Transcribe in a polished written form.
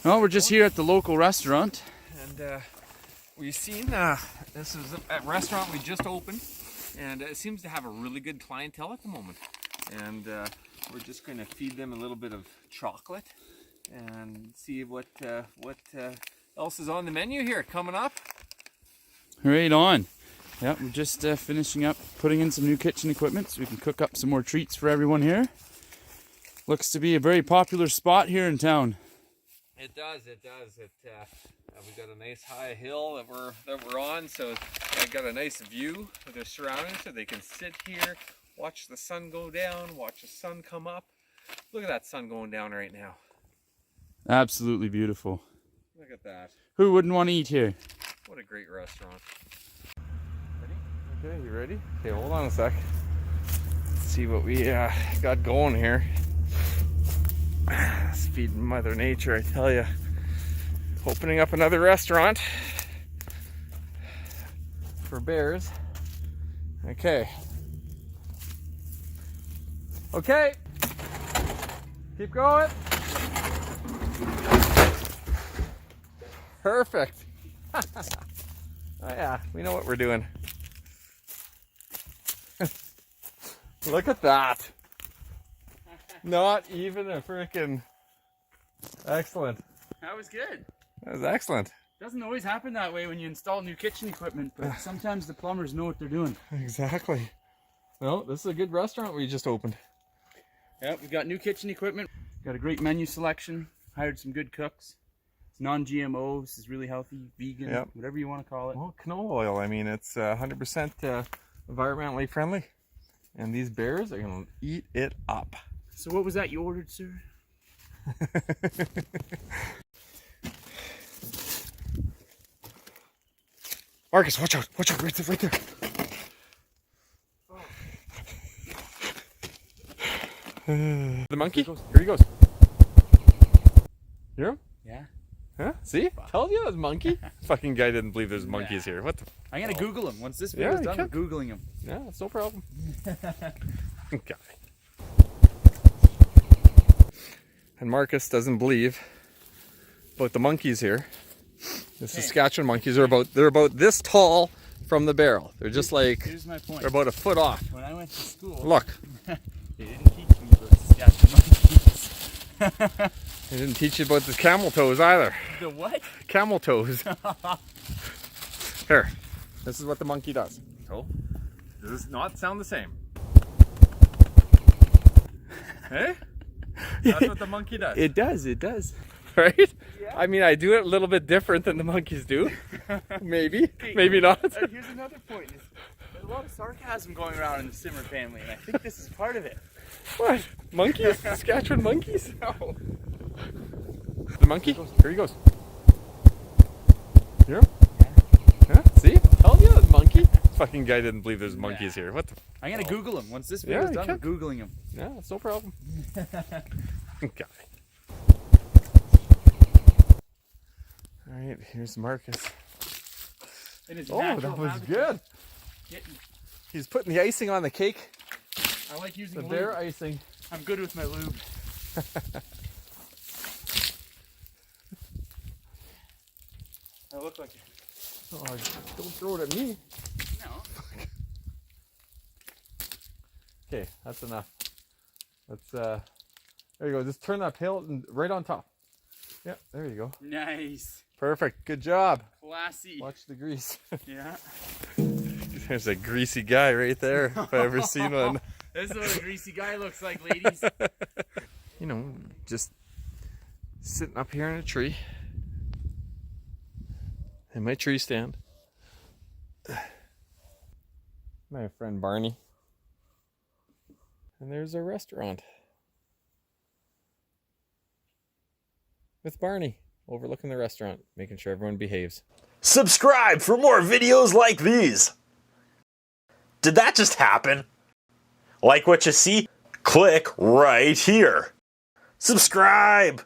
Well, we're just here at the local restaurant. And we've seen, this is a restaurant we just opened, and it seems to have a really good clientele at the moment. And we're just going to feed them a little bit of chocolate and see what else is on the menu here coming up. Right on. Yeah, we're just finishing up putting in some new kitchen equipment so we can cook up some more treats for everyone here. Looks to be a very popular spot here in town. It does. We've got a nice high hill that we're on, so they've got a nice view of their surroundings, so they can sit here, watch the sun go down, watch the sun come up. Look at that sun going down right now. Absolutely beautiful. Look at that. Who wouldn't want to eat here? What a great restaurant. Ready? Okay, you ready? Okay, hold on a sec. Let's see what we got going here. It's feeding Mother Nature, I tell you. Opening up another restaurant for bears. Okay. Okay. Keep going. Perfect. Oh yeah, we know what we're doing. Look at that. Not even a freaking... Excellent. That was good. That was excellent. Doesn't always happen that way when you install new kitchen equipment, but sometimes the plumbers know what they're doing. Exactly. Well, this is a good restaurant we just opened. Yep, we've got new kitchen equipment. Got a great menu selection. Hired some good cooks. It's non-GMO. This is really healthy, vegan, Yep. Whatever you want to call it. Well, canola oil. I mean, it's 100% environmentally friendly. And these bears are going to eat it up. So what was that you ordered, sir? Marcus, watch out, right there. The monkey? Here he goes. Hear him? Yeah. Huh? See? Told you it was a monkey. Fucking guy didn't believe there's monkeys here. What the? I'm gonna Google him. Once this video's done, we're Googling him. Yeah, it's no problem. Guy. And Marcus doesn't believe about the monkeys here. The Saskatchewan monkeys are about this tall from the barrel. They're just like, here's my point. They're about a foot off. When I went to school, Look. They didn't teach me about Saskatchewan monkeys. They didn't teach you about the camel toes either. The what? Camel toes. Here, this is what the monkey does. So, does this not sound the same? Hey? That's what the monkey does. It does. Right? Yeah. I mean, I do it a little bit different than the monkeys do. Maybe. Maybe not. Here's another point. There's a lot of sarcasm going around in the Simmer family, and I think this is part of it. What? Monkeys? Saskatchewan monkeys? No. The monkey? Here he goes. Hear him? Yeah. See? Told you it was a monkey. Fucking guy didn't believe there's monkeys here. What the? I'm gonna Google him. Once this video's done, we're Googling him. Yeah, it's no problem. Guy. Alright, here's Marcus. Oh, that was good. He's putting the icing on the cake. I like using the lube. bear icing. I'm good with my lube. I look like it. Oh, don't throw it at me. No. Okay, that's enough. Let's there you go. Just turn that pail and right on top. Yeah, there you go. Nice. Perfect. Good job. Classy. Watch the grease. Yeah. There's a greasy guy right there, if I've ever seen one. This is what a greasy guy looks like, ladies. You know, just sitting up here in a tree. In my tree stand. My friend Barney. And there's a restaurant. With Barney overlooking the restaurant, making sure everyone behaves. Subscribe for more videos like these. Did that just happen? Like what you see? Click right here. Subscribe!